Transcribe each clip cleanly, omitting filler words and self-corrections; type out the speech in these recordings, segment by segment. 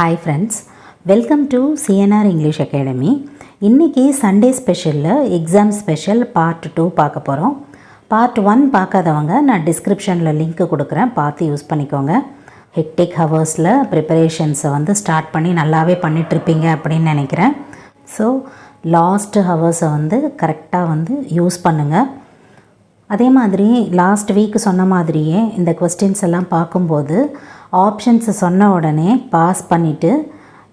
Hi friends, welcome to CNR English Academy. இன்னைக்கு Sunday ஸ்பெஷலில் exam special part 2 பார்க்க போகிறோம். Part 1 பார்க்காதவங்க நான் டிஸ்கிரிப்ஷனில் லிங்க் கொடுக்குறேன், பார்த்து யூஸ் பண்ணிக்கோங்க. ஹெக்டிக் ஹவர்ஸில் ப்ரிப்பரேஷன்ஸை ஸ்டார்ட் பண்ணி நல்லாவே பண்ணிகிட்ருப்பீங்க அப்படின்னு நினைக்கிறேன். ஸோ லாஸ்ட் ஹவர்ஸை கரெக்டாக யூஸ் பண்ணுங்கள். அதே மாதிரி லாஸ்ட் வீக் சொன்ன மாதிரியே இந்த கொஸ்டின்ஸ் எல்லாம் பார்க்கும்போது ஆப்ஷன்ஸை சொன்ன உடனே பாஸ் பண்ணிவிட்டு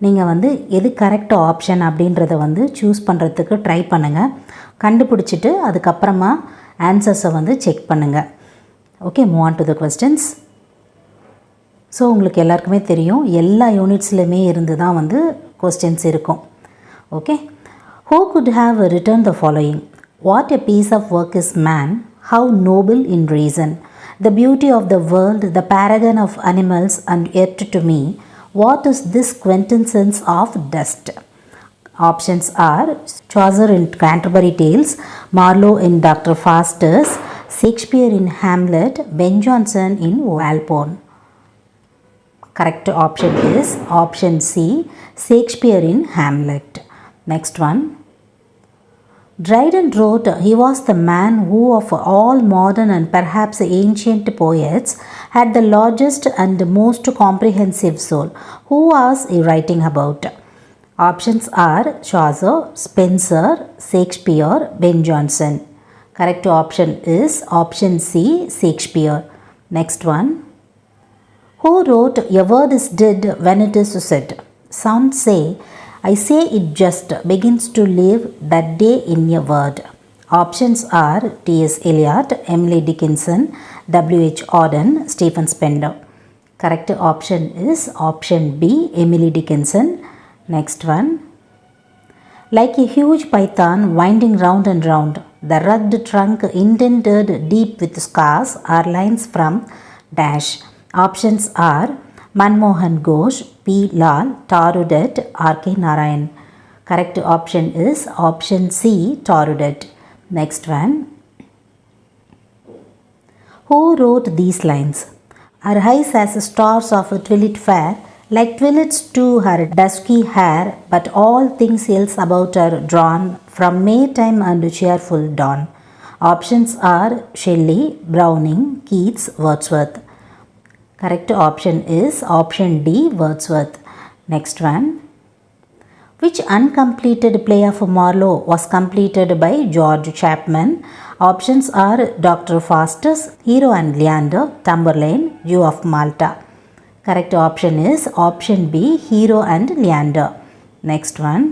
நீங்கள் எது கரெக்ட் ஆப்ஷன் அப்படின்றத சூஸ் பண்ணுறதுக்கு ட்ரை பண்ணுங்கள். கண்டுபிடிச்சிட்டு அதுக்கப்புறமா ஆன்சர்ஸை செக் பண்ணுங்கள். Okay, move on to the questions. So உங்களுக்கு எல்லாருக்குமே தெரியும், எல்லா யூனிட்ஸ்லையுமே இருந்து தான் கொஸ்டின்ஸ் இருக்கும். Okay, who could have written the following? What a piece of work is man, how noble in reason, the beauty of the world, the paragon of animals, and yet to me, what is this quintessence of dust? Options are Chaucer in Canterbury Tales, Marlowe in Dr. Faustus, Shakespeare in Hamlet, Ben Jonson in Walpole. Correct option is option C, Shakespeare in Hamlet. Next one. Dryden wrote, he was the man who of all modern and perhaps ancient poets had the largest and most comprehensive soul. Who was he writing about? Options are Chaucer, Spenser, Shakespeare, Ben Jonson. Correct option is option C, Shakespeare. Next one. Who wrote, a word is dead when it is said? Some say, I say it just begins to live that day in a word. Options are T.S. Eliot, Emily Dickinson, W.H. Auden, Stephen Spender. Correct option is option B, Emily Dickinson. Next one. Like a huge python winding round and round, the rugged trunk indented deep with scars are lines from dash. Options are Manmohan Ghosh, P. Lal, Tarudet, R.K. Narayan. Correct option is option C, Tarudet. Next one. Who wrote these lines? Her eyes as stars of a twilit fair, like twilets to her dusky hair, but all things else about her drawn from Maytime and cheerful dawn. Options are Shelley, Browning, Keats, Wordsworth. Correct option is option D, Wordsworth. Next one. Which uncompleted play of Marlowe was completed by George Chapman? Options are Dr. Faustus, Hero and Leander, Tamburlaine, Jew of Malta. Correct option is option B, Hero and Leander. Next one.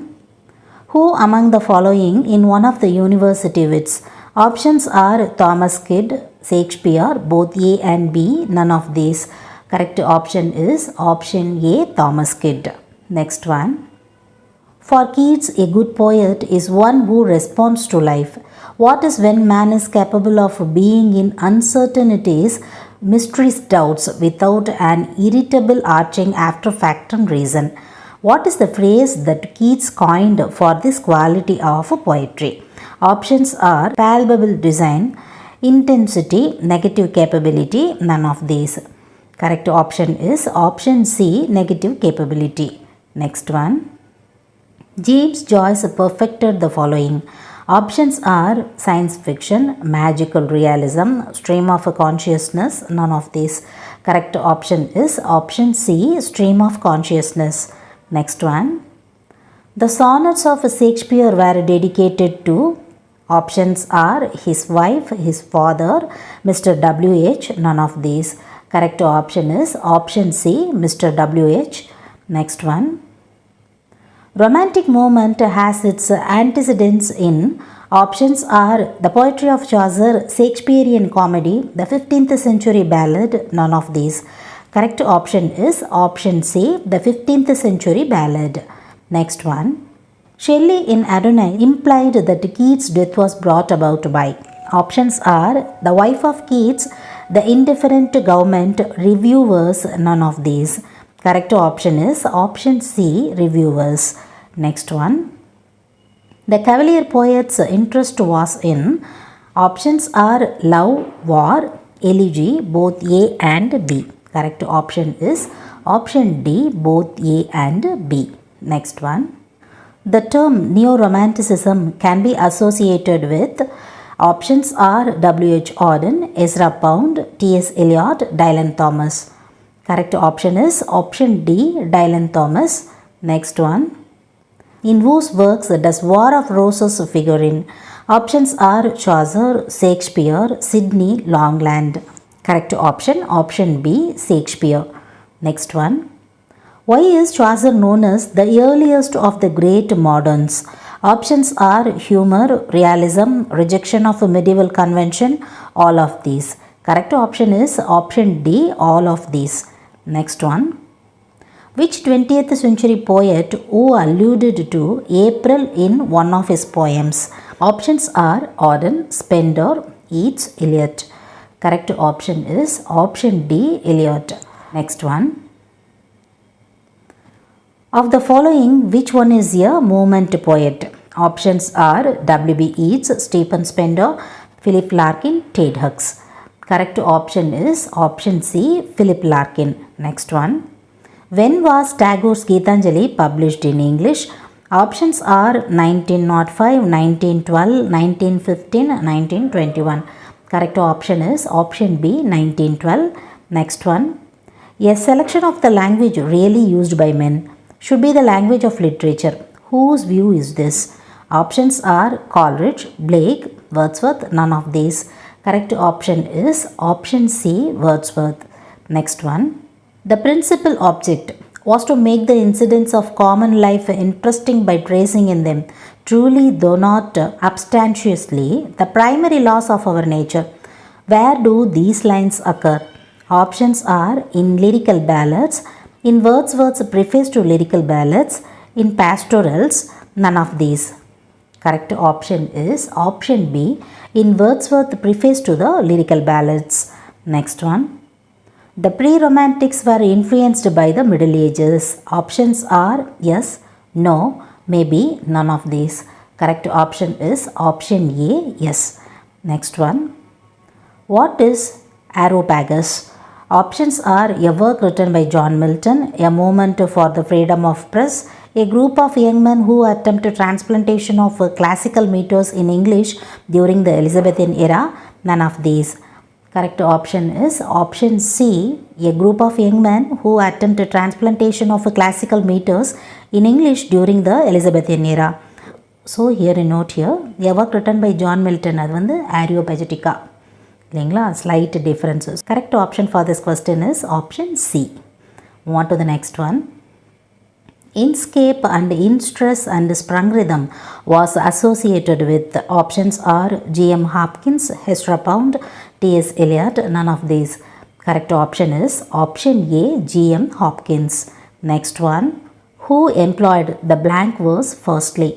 Who among the following in one of the university wits? Options are Thomas Kyd, Shakespeare, both A and B, none of these. Correct option is option A, Thomas Kyd. Next one. For Keats, a good poet is one who responds to life. What is when man is capable of being in uncertainties, mysteries, doubts, without an irritable arching after fact and reason? What is the phrase that Keats coined for this quality of poetry? Options are palpable design, intensity, negative capability, none of these. Correct option is option C, negative capability. Next one. James Joyce perfected the following. Options are science fiction, magical realism, stream of consciousness, none of these. Correct option is option C, stream of consciousness. Next one. The sonnets of Shakespeare were dedicated to. Options are his wife, his father, Mr. W.H., none of these. Correct option is option C, Mr. W.H. Next one. Romantic movement has its antecedents in. Options are the poetry of Chaucer, Shakespearean comedy, the 15th century ballad, none of these. Correct option is option C, the 15th century ballad. Next one. Shelley in Antony implied that Keats' death was brought about by. Options are the wife of Keats, the indifferent government, reviewers, none of these. Correct option is option C, reviewers. Next one. The Cavalier poet's interest was in. Options are love, war, elegy, both A and B. Correct option is Option D, both A and B. Next one. The term neo-romanticism can be associated with options are W.H. Auden, Ezra Pound, T.S. Eliot, Dylan Thomas. Correct option is option D, Dylan Thomas. Next one. In whose works does War of Roses figure in? Options are Chaucer, Shakespeare, Sidney, Longland. Correct option B, Shakespeare. Next one. Why is Chaucer known as the earliest of the great moderns? Options are humor, realism, rejection of a medieval convention, all of these. Correct option is option D, all of these. Next one. Which 20th century poet who alluded to April in one of his poems? Options are Auden, Spender, Yeats, Eliot. Correct option is option D, Eliot. Next one. Of the following, which one is a movement poet? Options are W.B. Yeats, Stephen Spender, Philip Larkin, Ted Hughes. Correct option is option C, Philip Larkin. Next one. When was Tagore's Gitanjali published in English? Options are 1905, 1912, 1915, 1921. Correct option is option B, 1912. Next one. A selection of the language really used by men should be the language of literature. Whose view is this? Options are Coleridge, Blake, Wordsworth, none of these. Correct option is option C, Wordsworth. Next one. The principal object was to make the incidents of common life interesting by tracing in them, truly though not abstantiously, the primary laws of our nature. Where do these lines occur? Options are in lyrical ballads, in Wordsworth's preface to lyrical ballads, in pastorals, none of these. Correct option is option B, in Wordsworth's preface to the lyrical ballads. Next one. The pre-romantics were influenced by the Middle Ages. Options are yes, no, maybe, none of these. Correct option is option A, yes. Next one. What is Areopagus? Options are a work written by John Milton, a movement for the freedom of press, a group of young men who attempt transplantation of classical meters in English during the Elizabethan era, none of these. Correct option is option C, a group of young men who attempt transplantation of classical meters in English during the Elizabethan era. So here a note here, a work written by John Milton, அது வந்து Areopagitica. இல்லைங்களா, slight differences. Correct option for this question is option C. Move on to the next one. Inscape and Instress and Sprung rhythm was associated with options are G.M. Hopkins, Ezra Pound, T.S. Eliot, none of these. Correct option is option A, G.M. Hopkins. Next one. Who employed the blank verse firstly?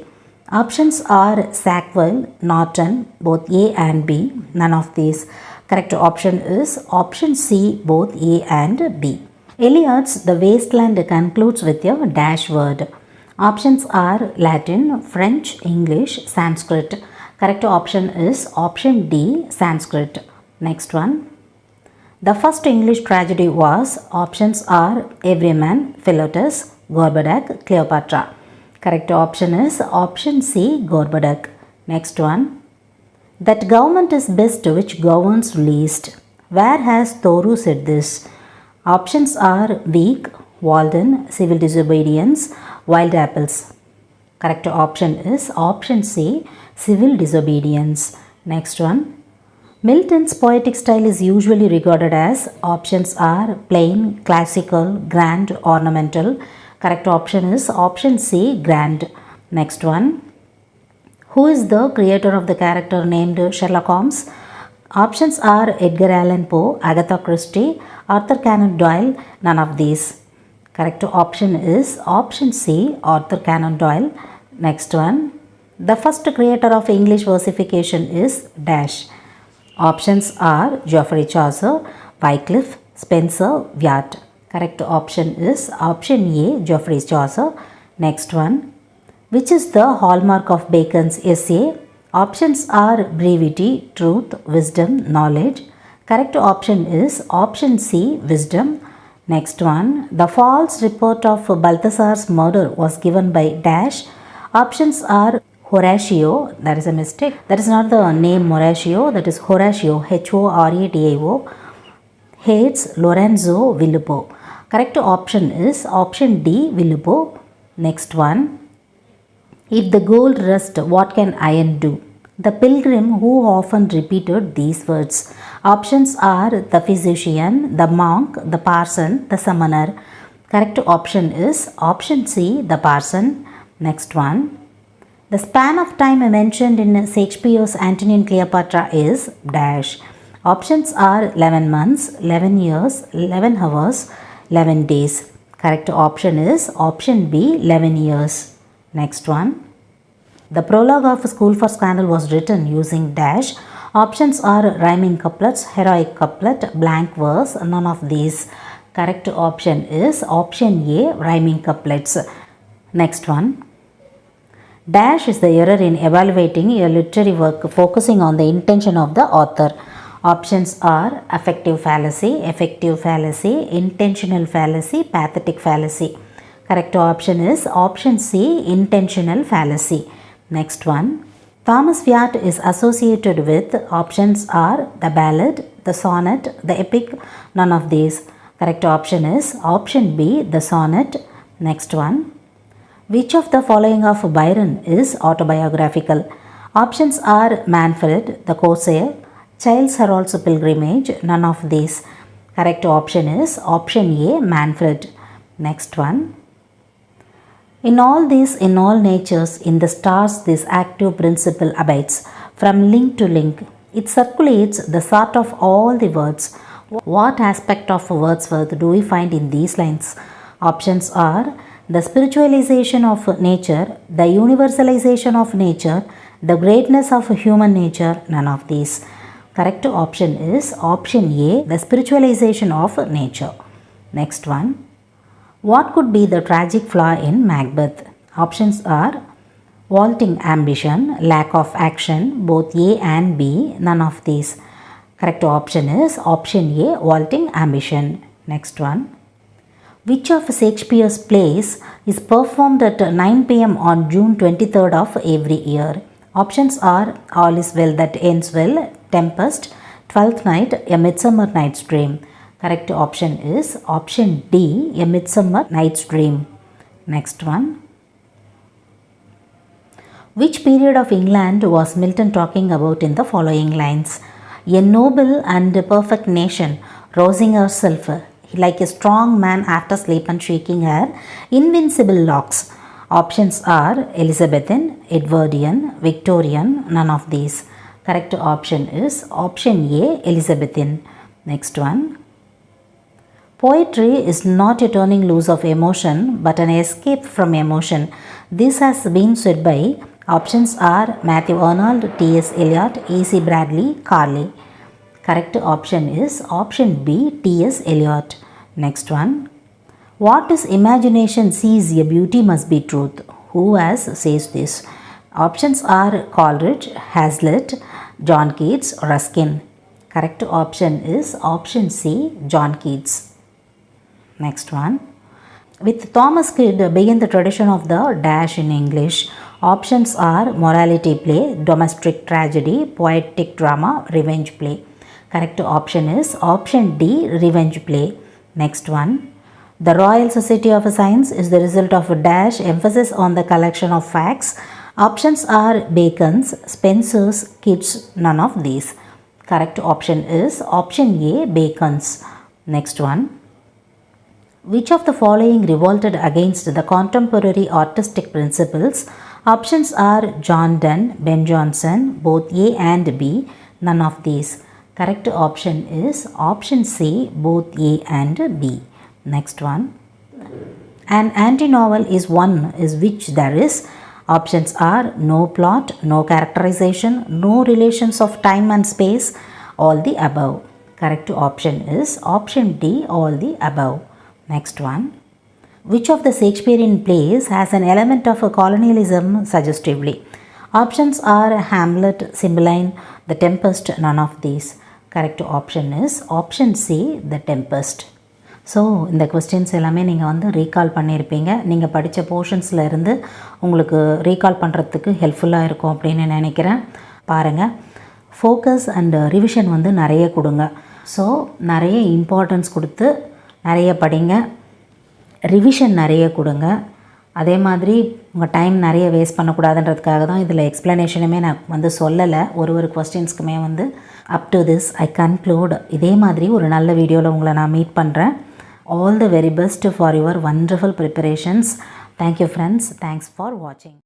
Options are Sackville, Norton, both A and B, none of these. Correct option is option C, both A and B. Eliot's The Wasteland concludes with a dash word. Options are Latin, French, English, Sanskrit. Correct option is option D, Sanskrit. Next one. The first English tragedy was options are Everyman, Philotas, Gorboduc, Cleopatra. Correct option is option C, Gorboduc. Next one. That government is best which governs least. Where has Thoreau said this? Options are weak, Walden, civil disobedience, wild apples. Correct option is option C, civil disobedience. Next one. Milton's poetic style is usually regarded as options are plain, classical, grand, ornamental. Correct option is option C, grand. Next one. Who is the creator of the character named Sherlock Holmes? Options are Edgar Allan Poe, Agatha Christie, Arthur Conan Doyle, none of these. Correct option is option C, Arthur Conan Doyle. Next one. The first creator of English versification is dash. Options are Geoffrey Chaucer, Wycliffe, Spencer, Wyatt. Correct option is option A, Geoffrey Chaucer. Next one. Which is the hallmark of Bacon's essay? Options are brevity, truth, wisdom, knowledge. Correct option is option C, wisdom. Next one, the false report of Balthazar's murder was given by dash. Options are Horatio, that is a mistake. That is not the name Horatio, that is Horatio, Horatio. Hates Lorenzo Villupo. Correct option is option D, Villupo. Next one, if the gold rust, what can iron do? The pilgrim who often repeated these words. Options are the physician, the monk, the parson, the summoner. Correct option is option C, the parson. Next one, the span of time mentioned in Shakespeare's Antony and Cleopatra is dash. Options are 11 months, 11 years, 11 hours, 11 days. Correct option is option B, 11 years. Next one, the prologue of School for Scandal was written using dash. Options are rhyming couplets, heroic couplet, blank verse, none of these. Correct option is option A, rhyming couplets. Next one, dash is the error in evaluating a literary work focusing on the intention of the author. Options are affective fallacy, intentional fallacy, pathetic fallacy. Correct option is option C, intentional fallacy. Next one, Thomas Kyd is associated with. Options are the ballad, the sonnet, the epic, none of these. Correct option is option B, the sonnet. Next one, which of the following of Byron is autobiographical? Options are Manfred, the Corsair, Childe Harold's Pilgrimage, none of these. Correct option is option A, Manfred. Next one, in all these, in all natures, in the stars, this active principle abides, from link to link. It circulates the sort of all the words. What aspect of Wordsworth do we find in these lines? Options are the spiritualization of nature, the universalization of nature, the greatness of human nature, none of these. Correct option is option A, the spiritualization of nature. Next one, what could be the tragic flaw in Macbeth? Options are vaulting ambition, lack of action, both A and B, none of these. Correct option is option A, vaulting ambition. Next one, which of Shakespeare's plays is performed at 9 p.m. on June 23rd of every year? Options are All is Well That Ends Well, Tempest, Twelfth Night, A Midsummer Night's Dream. Correct option is option D, A Midsummer Night's Dream. Next one, which period of England was Milton talking about in the following lines? A noble and perfect nation, rousing herself like a strong man after sleep and shaking her invincible locks. Options are Elizabethan, Edwardian, Victorian, none of these. Correct option is option A, Elizabethan. Next one, poetry is not a turning loose of emotion but an escape from emotion. This has been said by. Options are Matthew Arnold, T.S. Eliot, A.C. Bradley, Carley. Correct option is option B, T.S. Eliot. Next one, what is imagination sees a beauty must be truth? Who says this? Options are Coleridge, Hazlitt, John Keats, Ruskin. Correct option is option C, John Keats. Next one, with Thomas Kyd began the tradition of the dash in English. Options are morality play, domestic tragedy, poetic drama, revenge play. Correct option is option D, revenge play. Next one, the Royal Society of Science is the result of a dash emphasis on the collection of facts. Options are Bacon's, Spencer's, Keats, none of these. Correct option is option A, Bacon's. Next one, which of the following revolted against the contemporary artistic principles? Options are John Donne, Ben Jonson, both A and B, none of these. Correct option is option C, both A and B. Next one, an anti-novel is one is which there is. Options are no plot, no characterization, no relations of time and space, all the above. Correct option is option D, all the above. Next one, which of the Shakespearean plays has an element of colonialism suggestively? Options are Hamlet, Cymbeline, The Tempest, none of these. Correct option is option C, The Tempest. So இந்த questions எல்லாமே நீங்கள் வந்து recall பண்ணியிருப்பீங்க. நீங்கள் படித்த போர்ஷன்ஸில் இருந்து உங்களுக்கு recall பண்ணுறதுக்கு ஹெல்ப்ஃபுல்லாக இருக்கும் அப்படின்னு நினைக்கிறேன். பாருங்கள், ஃபோக்கஸ் அண்ட் ரிவிஷன் வந்து நிறைய கொடுங்க. ஸோ நிறைய இம்பார்ட்டன்ஸ் கொடுத்து நிறைய படிங்க, ரிவிஷன் நிறைய கொடுங்க. அதே மாதிரி உங்கள் டைம் நிறைய வேஸ்ட் பண்ணக்கூடாதுன்றதுக்காக தான் இதில் எக்ஸ்ப்ளனேஷனுமே நான் வந்து சொல்லலை. ஒரு கொஸ்டின்ஸ்க்குமே வந்து up to this I conclude. இதே மாதிரி ஒரு நல்ல வீடியோவில் உங்களை நான் மீட் பண்ணுறேன். All the very best for your wonderful preparations. Thank you friends. Thanks for watching.